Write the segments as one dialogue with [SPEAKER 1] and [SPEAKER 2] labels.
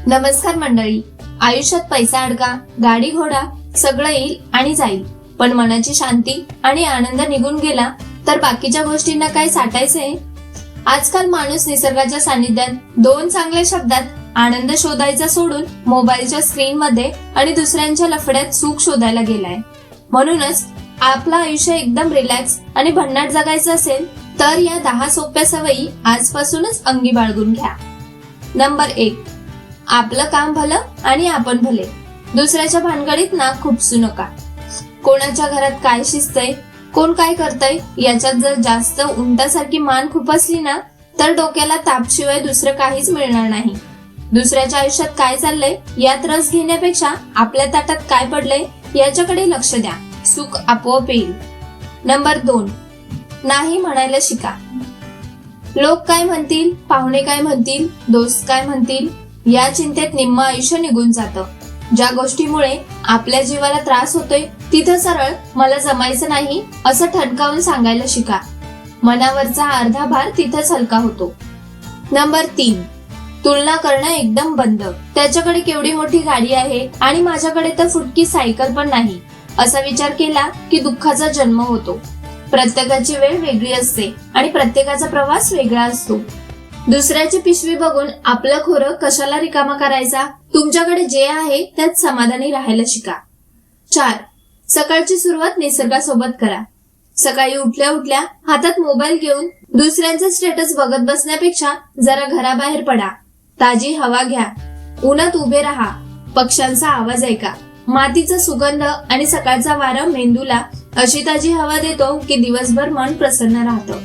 [SPEAKER 1] नमस्कार मंडळी. आयुष्यात पैसा अडका, गाडी घोडा सगळं येईल आणि जाईल, पण मनाची शांती आणि आनंद निघून गेला तर बाकीच्या गोष्टींना काय साठायचंय. आजकाल माणूस निसर्गाच्या सानिध्यात दोन चांगल्या शब्दात आनंद शोधायचा सोडून मोबाईलच्या स्क्रीन मध्ये आणि दुसऱ्यांच्या लफड्यात सुख शोधायला गेलाय. म्हणूनच आपलं आयुष्य एकदम रिलॅक्स आणि भन्नाट जगायचं असेल तर या 10 सोप्या सवयी आजपासूनच अंगी बाळगून घ्या. नंबर 1, आपलं काम भलं आणि आपण भले. दुसऱ्याच्या भानगडीत नाक खुपसू नका. कोणाच्या घरात काय शिजतंय, कोण काय करतंय याच्यात जर जास्त उंटासारखी मान खुपसली ना तर डोक्याला तापशिवाय दुसरं काहीच मिळणार नाही. दुसऱ्याच्या आयुष्यात काय चाललंय यात रस घेण्यापेक्षा आपल्या ताटात काय पडलंय याच्याकडे लक्ष द्या. सुख आपोआप येईल. नंबर 2, नाही म्हणायला शिका. लोक काय म्हणतील, पाहुणे काय म्हणतील, दोस्त काय म्हणतील या चिंतेत निम्म आयुष्य निघून जातं. ज्या गोष्टीमुळे आपल्या जीवाला त्रास होतोय तिथं सरळ मला जमायचं नाही असं ठणकावून सांगायला शिका. मनावरचा अर्धा भार तिथंच हलका होतो. नंबर 3, तुलना करणं एकदम बंद. त्याच्याकडे केवढी मोठी गाडी आहे आणि माझ्याकडे तर फुटकी सायकल पण नाही असा विचार केला की दुःखाचा जन्म होतो. प्रत्येकाची वेळ वेगळी असते आणि प्रत्येकाचा प्रवास वेगळा असतो. दुसऱ्याची पिशवी बघून आपलं खोरं कशाला रिकामा करायचा. तुमच्याकडे जे आहे त्यात समाधानी राहायला शिका. 4, सकाळची सुरुवात निसर्गासोबत करा. सकाळी उठल्या उठल्या हातात मोबाईल घेऊन दुसऱ्यांचे स्टेटस बघत बसण्यापेक्षा जरा घराबाहेर पडा. ताजी हवा घ्या. उन्हात उभे राहा. पक्ष्यांचा आवाज ऐका. मातीचा सुगंध आणि सकाळचा वारा मेंदूला अशी ताजी हवा देतो की दिवसभर मन प्रसन्न राहतं.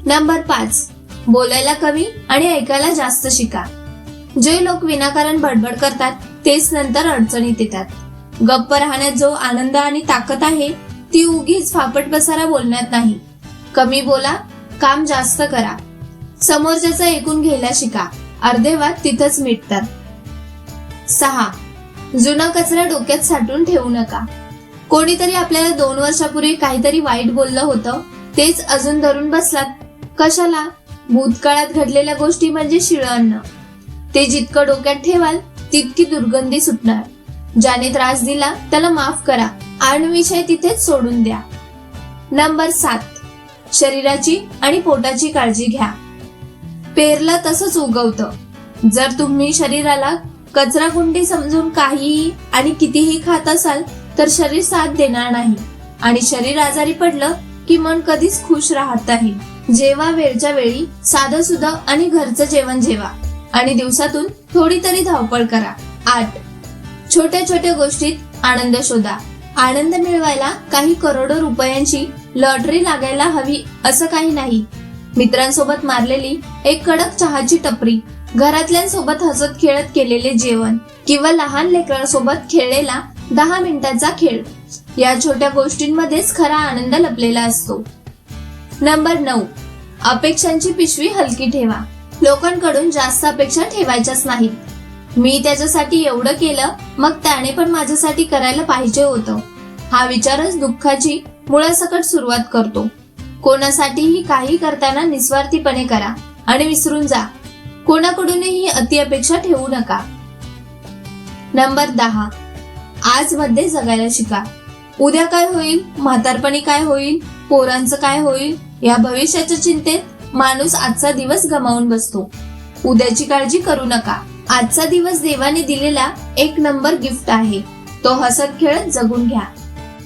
[SPEAKER 1] नंबर 5, बोलायला कमी आणि ऐकायला जास्त शिका. जे लोक विनाकारण बडबड करतात तेच नंतर अडचणीत येतात. गप्प राहण्यात जो आनंद आणि ताकद आहे ती उगीच फापट पसारा बोलण्यात नाही. कमी बोला, काम जास्त करा. समोरच्याचं ऐकून घ्यायला शिका. अर्धे वाद तिथंच मिटतात. 6, जुना कचरा डोक्यात साठवून ठेवू नका. कोणीतरी आपल्याला 2 वर्षापूर्वी काहीतरी वाईट बोललं होतं तेच अजून धरून बसलात. कशाला? भूतकाळात घडलेल्या गोष्टी म्हणजे शिळं अन्न. ते जितकं डोक्यात ठेवाल तितकी दुर्गंधी सुटणार. ज्याने त्रास दिला त्याला माफ करा आणि विषय तिथेच सोडून द्या. नंबर 7, शरीराची आणि पोटाची काळजी घ्या. पेरलं तसंच उगवतं. जर तुम्ही शरीराला कचरा कुंडी समजून काहीही आणि कितीही खात असाल तर शरीर साथ देणार नाही आणि शरीर आजारी पडलं की मन कधीच खुश राहत नाही. जेवा वेळच्या वेळी साधं सुद्धा आणि घरचं जेवण जेवा आणि दिवसातून थोडी तरी धावपळ करा. 8, छोट्या छोट्या गोष्टीत आनंद शोधा. आनंद मिळवायला काही करोडो रुपयांची लॉटरी लागायला हवी असं काही नाही. मित्रांसोबत मारलेली एक कडक चहाची टपरी, घरातल्यांसोबत हसत खेळत केलेले जेवण किंवा लहान लेकरांसोबत खेळलेला 10 मिनिटाचा खेळ या छोट्या गोष्टींमध्येच खरा आनंद लपलेला असतो. नंबर 9, अपेक्षांची पिशवी हलकी ठेवा. लोकांकडून जास्त अपेक्षा ठेवायच्याच नाहीत. मी त्याच्यासाठी एवढं केलं मग त्याने पण माझ्यासाठी करायला पाहिजे होतं हा विचारच दुःखाची मुळासकट सुरुवात करतो. कोणासाठीही काही करताना निस्वार्थीपणे करा आणि विसरून जा. कोणाकडूनही अति अपेक्षा ठेवू नका. नंबर 10, आज मध्ये जगायला शिका. उद्या काय होईल, म्हातारपणी काय होईल, पोरांचं काय होईल या भविष्याच्या चिंतेत माणूस आजचा दिवस गमावून बसतो. उद्याची काळजी करू नका. आजचा दिवस देवाने दिलेला 1 नंबर गिफ्ट आहे. तो हसत खेळत जगून घ्या.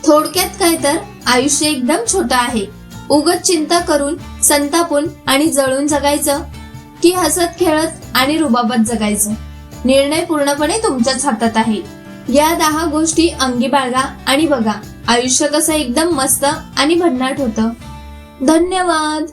[SPEAKER 1] थोडक्यात काय तर आयुष्य एकदम छोटं आहे. उगाच चिंता करून, संतापून आणि जळून जगायचं की हसत खेळत आणि रुबाबात जगायचं. निर्णय पूर्णपणे तुमच्याच हातात आहे. या 10 गोष्टी अंगी बाळगा आणि बघा आयुष्य कसं एकदम मस्त आणि भन्नाट होतं. धन्यवाद.